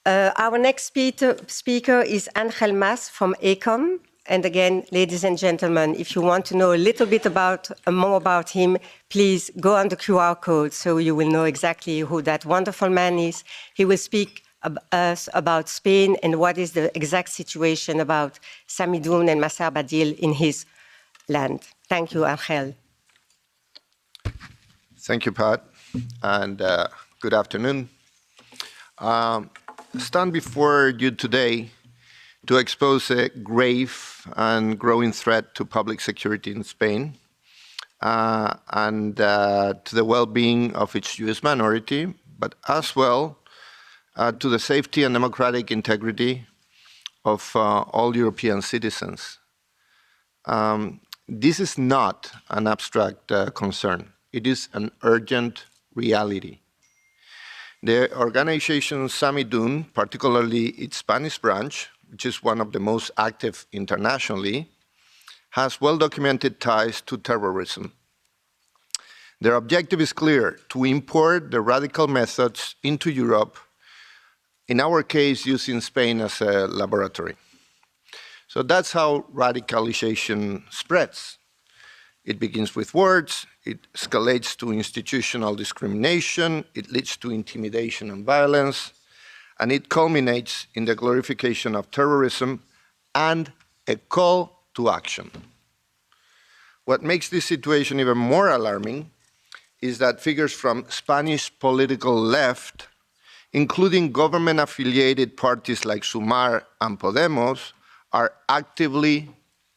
Our next speaker is Ángel Mas from ACOM. And again, ladies and gentlemen, if you want to know a little bit more about him, please go on the QR code so you will know exactly who that wonderful man is. He will speak us about Spain and what is the exact situation about Samidoun and Masar Badil in his land. Thank you, Ángel. Thank you, Pat, and good afternoon. I stand before you today to expose a grave and growing threat to public security in Spain and to the well-being of its Jewish minority, but as well to the safety and democratic integrity of all European citizens. This is not an abstract concern. It is an urgent reality. The organization Samidoun, particularly its Spanish branch, which is one of the most active internationally, has well-documented ties to terrorism. Their objective is clear: to import the radical methods into Europe, in our case, using Spain as a laboratory. So that's how radicalization spreads. It begins with words, it escalates to institutional discrimination, it leads to intimidation and violence, and it culminates in the glorification of terrorism and a call to action. What makes this situation even more alarming is that figures from Spanish political left, including government-affiliated parties like Sumar and Podemos, are actively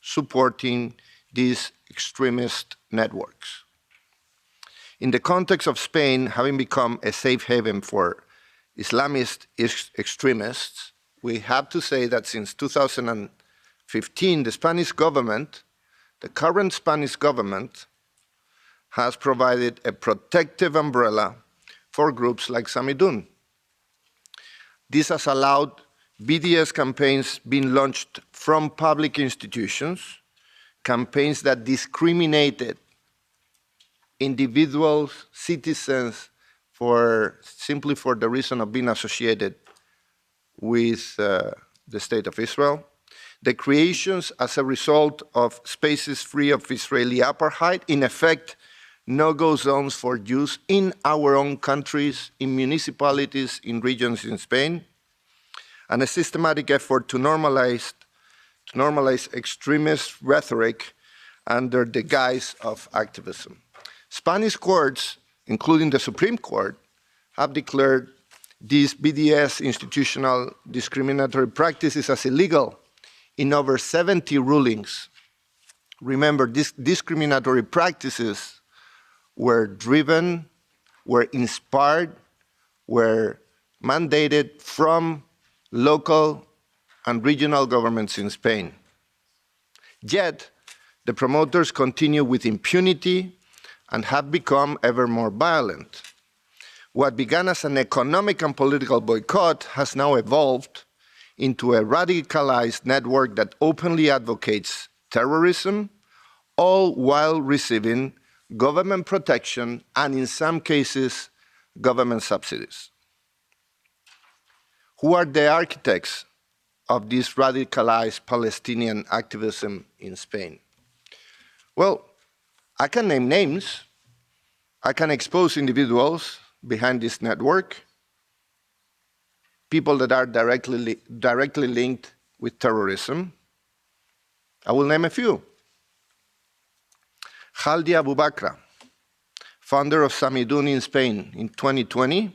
supporting these extremist networks. In the context of Spain having become a safe haven for Islamist extremists, we have to say that since 2015, the Spanish government, the current Spanish government, has provided a protective umbrella for groups like Samidoun. This has allowed BDS campaigns being launched from public institutions, campaigns that discriminated individuals, citizens, simply for the reason of being associated with the State of Israel. The creations as a result of spaces free of Israeli apartheid, in effect, no-go zones for Jews in our own countries, in municipalities, in regions in Spain, and a systematic effort to normalize extremist rhetoric under the guise of activism. Spanish courts, including the Supreme Court, have declared these BDS institutional discriminatory practices as illegal in over 70 rulings. Remember, these discriminatory practices were driven, were inspired, were mandated from local and regional governments in Spain. Yet, the promoters continue with impunity and have become ever more violent. What began as an economic and political boycott has now evolved into a radicalized network that openly advocates terrorism, all while receiving government protection and, in some cases, government subsidies. Who are the architects of this radicalized Palestinian activism in Spain? Well, I can name names. I can expose individuals behind this network, people that are directly linked with terrorism. I will name a few. Heide Abu Bakr, founder of Samidoun in Spain in 2020.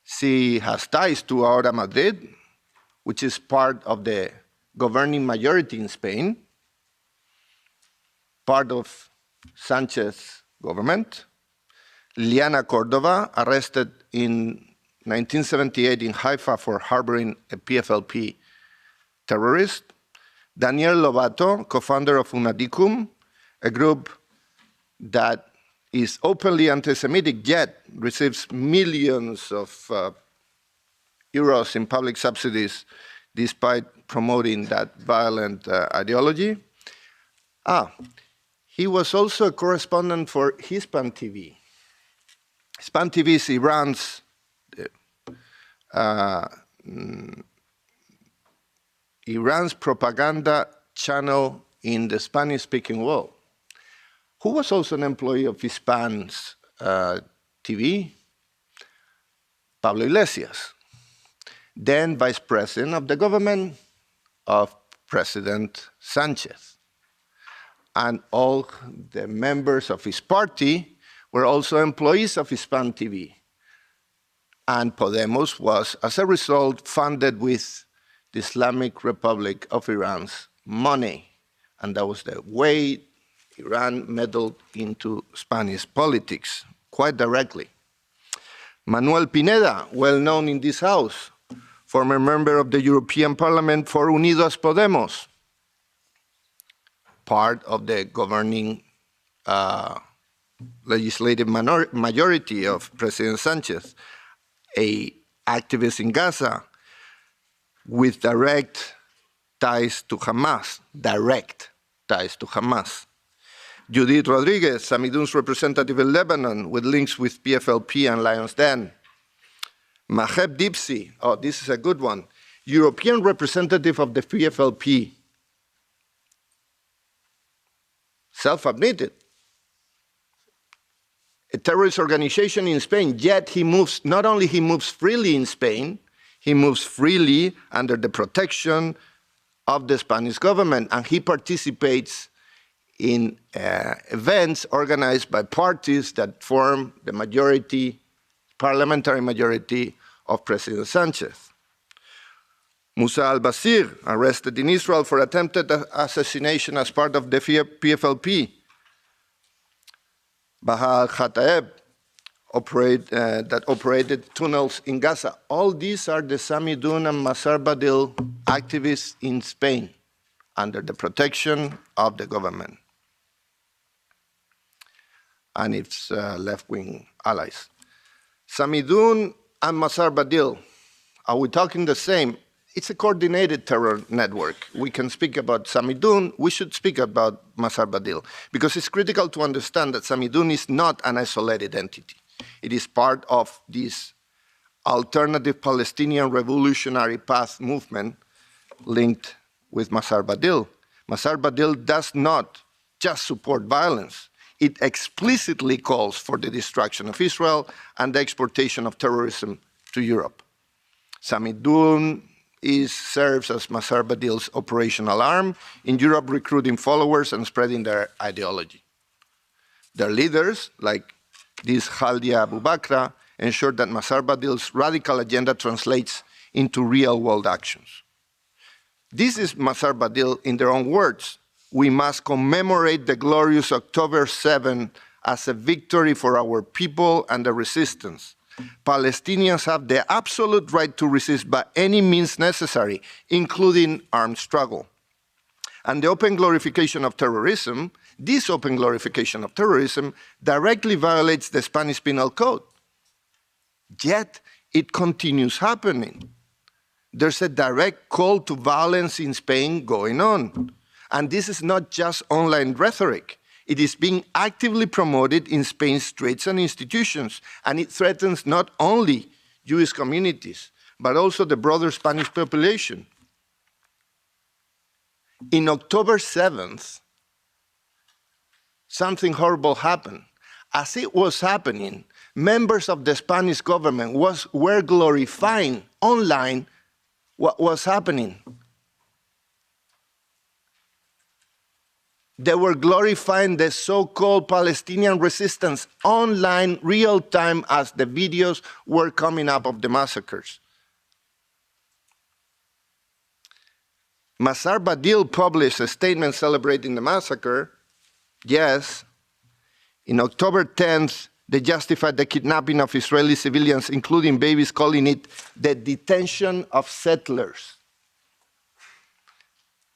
She has ties to Ahora Madrid, which is part of the governing majority in Spain, part of Sanchez's government. Liana Cordova, arrested in 1978 in Haifa for harboring a PFLP terrorist. Daniel Lobato, co-founder of Unadicum, a group that is openly anti-Semitic, yet receives millions of euros in public subsidies despite promoting that violent ideology. He was also a correspondent for Hispan TV. Hispan TV is Iran's Iran's propaganda channel in the Spanish-speaking world, who was also an employee of Hispan's TV, Pablo Iglesias, then vice president of the government of President Sanchez. And all the members of his party were also employees of Hispan TV. And Podemos was, as a result, funded with the Islamic Republic of Iran's money. And that was the way Iran meddled into Spanish politics, quite directly. Manuel Pineda, well known in this House, former member of the European Parliament for Unidas Podemos, part of the governing legislative majority of President Sanchez, an activist in Gaza with direct ties to Hamas, Judith Rodriguez, Samidun's representative in Lebanon, with links with PFLP and Lion's Den. Maheb Dipsy, oh, this is a good one, European representative of the PFLP, self-admitted, a terrorist organization in Spain, yet he moves, not only he moves freely in Spain, he moves freely under the protection of the Spanish government, and he participates in events organized by parties that form the majority, parliamentary majority of President Sanchez. Musa al-Basir, arrested in Israel for attempted assassination as part of the PFLP. Baha al-Khattab, that operated tunnels in Gaza. All these are the Samidun and Masar Badil activists in Spain under the protection of the government and its left-wing allies. Samidun and Masar Badil, are we talking the same? It's a coordinated terror network. We can speak about Samidun, we should speak about Masar Badil, because it's critical to understand that Samidun is not an isolated entity. It is part of this alternative Palestinian revolutionary path movement linked with Masar Badil. Masar Badil does not just support violence. It explicitly calls for the destruction of Israel and the exportation of terrorism to Europe. Samidun serves as Masar Badil's operational arm in Europe, recruiting followers and spreading their ideology. Their leaders, like this Khaldia Abu Bakr, ensure that Masar Badil's radical agenda translates into real-world actions. This is Masar Badil in their own words. We must commemorate the glorious October 7 as a victory for our people and the resistance. Palestinians have the absolute right to resist by any means necessary, including armed struggle. And the open glorification of terrorism, this open glorification of terrorism, directly violates the Spanish Penal Code. Yet, it continues happening. There's a direct call to violence in Spain going on. And this is not just online rhetoric. It is being actively promoted in Spain's streets and institutions, and it threatens not only Jewish communities, but also the broader Spanish population. In October 7th, something horrible happened. As it was happening, members of the Spanish government were glorifying online what was happening. They were glorifying the so-called Palestinian resistance online, real-time, as the videos were coming up of the massacres. Masar Badil published a statement celebrating the massacre. Yes, in October 10th, they justified the kidnapping of Israeli civilians, including babies, calling it the detention of settlers.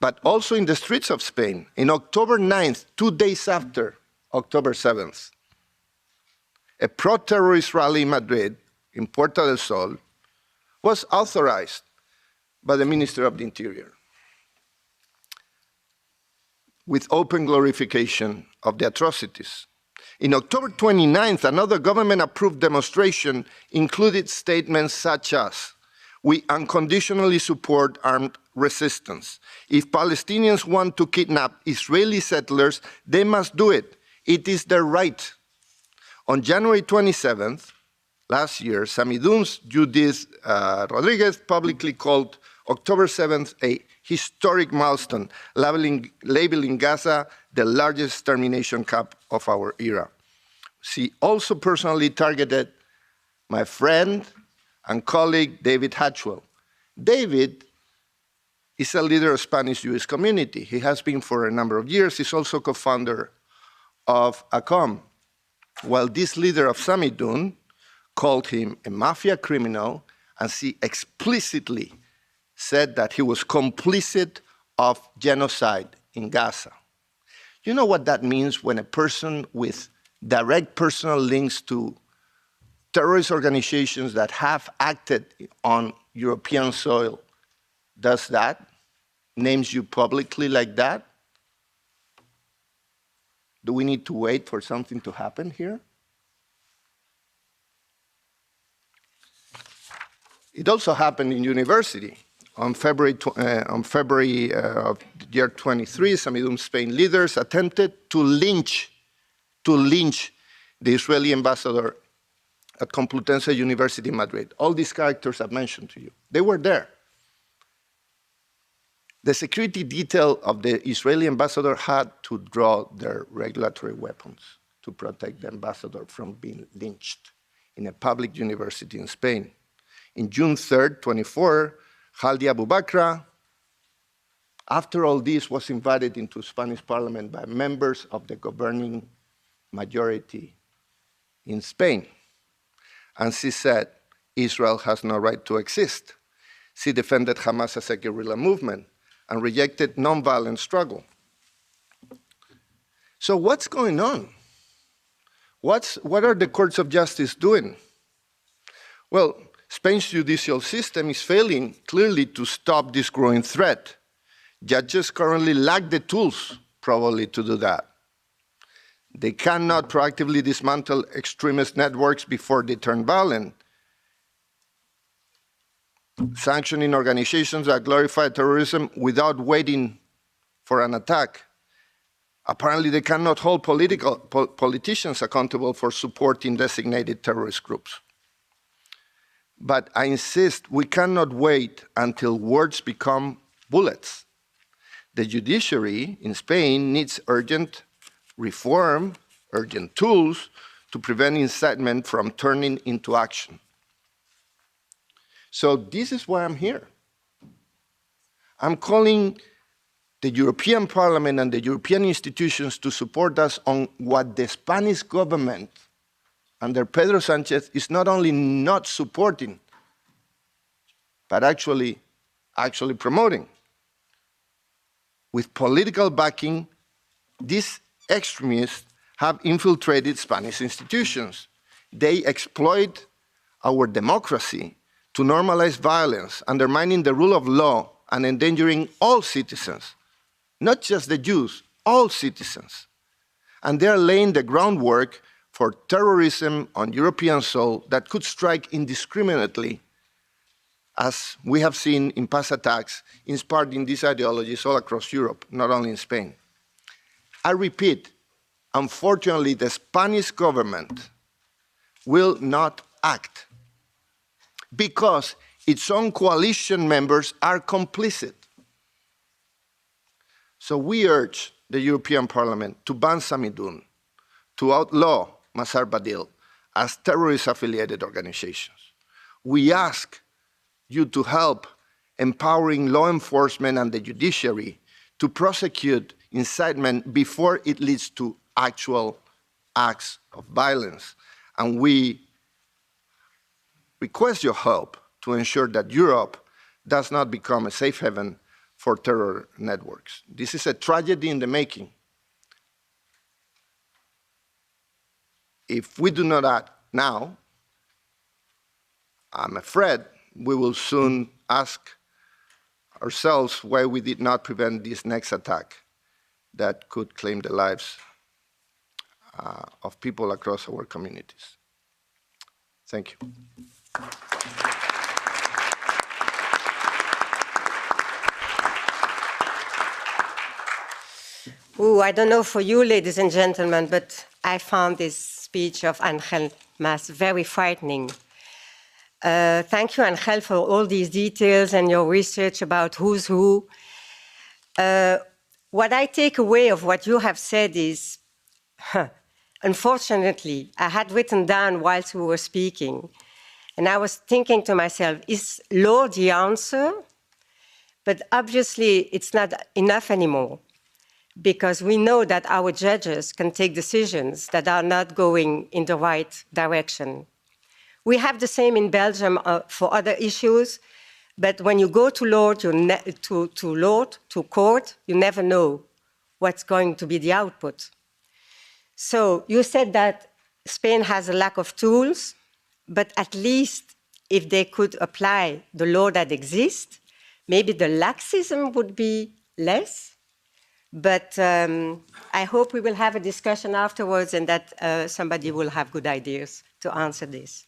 But also in the streets of Spain, in October 9th, 2 days after October 7th, a pro-terrorist rally in Madrid, in Puerta del Sol, was authorized by the Minister of the Interior, with open glorification of the atrocities. In October 29th, another government-approved demonstration included statements such as, We unconditionally support armed resistance. If Palestinians want to kidnap Israeli settlers, they must do it. It is their right. On January 27th, last year, Samidun's Judith Rodriguez publicly called October 7th a historic milestone, labeling Gaza the largest extermination camp of our era. She also personally targeted my friend and colleague, David Hatchwell. David is a leader of Spanish Jewish community. He has been for a number of years. He's also co-founder of ACOM. While this leader of Samidun called him a mafia criminal, and she explicitly said that he was complicit of genocide in Gaza. You know what that means when a person with direct personal links to terrorist organizations that have acted on European soil does that? Names you publicly like that? Do we need to wait for something to happen here? It also happened in university. On February of the year 23, Samidun Spain leaders attempted to lynch the Israeli ambassador at Complutense University in Madrid. All these characters I've mentioned to you, they were there. The security detail of the Israeli ambassador had to draw their regulatory weapons to protect the ambassador from being lynched in a public university in Spain. In June 3rd, 24, Khaldi Abu Bakr, after all this, was invited into Spanish parliament by members of the governing majority in Spain. And she said, Israel has no right to exist. She defended Hamas as a guerrilla movement and rejected nonviolent struggle. So what's going on? What are the courts of justice doing? Well, Spain's judicial system is failing clearly to stop this growing threat. Judges currently lack the tools, probably, to do that. They cannot proactively dismantle extremist networks before they turn violent. Sanctioning organizations that glorify terrorism without waiting for an attack. Apparently, they cannot hold politicians accountable for supporting designated terrorist groups. But I insist, we cannot wait until words become bullets. The judiciary in Spain needs urgent reform, urgent tools to prevent incitement from turning into action. So this is why I'm here. I'm calling the European Parliament and the European institutions to support us on what the Spanish government under Pedro Sánchez is not only not supporting, but actually promoting. With political backing, these extremists have infiltrated Spanish institutions. They exploit our democracy to normalize violence, undermining the rule of law and endangering all citizens, not just the Jews, all citizens. And they're laying the groundwork for terrorism on European soil that could strike indiscriminately, as we have seen in past attacks inspired in these ideologies all across Europe, not only in Spain. I repeat, unfortunately, the Spanish government will not act because its own coalition members are complicit. So we urge the European Parliament to ban Samidun, to outlaw Masar Badil as terrorist-affiliated organizations. We ask you to help empowering law enforcement and the judiciary to prosecute incitement before it leads to actual acts of violence. And we request your help to ensure that Europe does not become a safe haven for terror networks. This is a tragedy in the making. If we do not act now, I'm afraid we will soon ask ourselves why we did not prevent this next attack that could claim the lives of people across our communities. Thank you. Ooh, I don't know for you, ladies and gentlemen, but I found this speech of Ángel Mas very frightening. Thank you, Ángel, for all these details and your research about who's who. What I take away of what you have said is, unfortunately, I had written down whilst we were speaking, and I was thinking to myself, is law the answer? But obviously, it's not enough anymore, because we know that our judges can take decisions that are not going in the right direction. We have the same in Belgium for other issues, but when you go to court, you never know what's going to be the output. So you said that Spain has a lack of tools, but at least if they could apply the law that exists, maybe the laxism would be less. But I hope we will have a discussion afterwards and that somebody will have good ideas to answer this.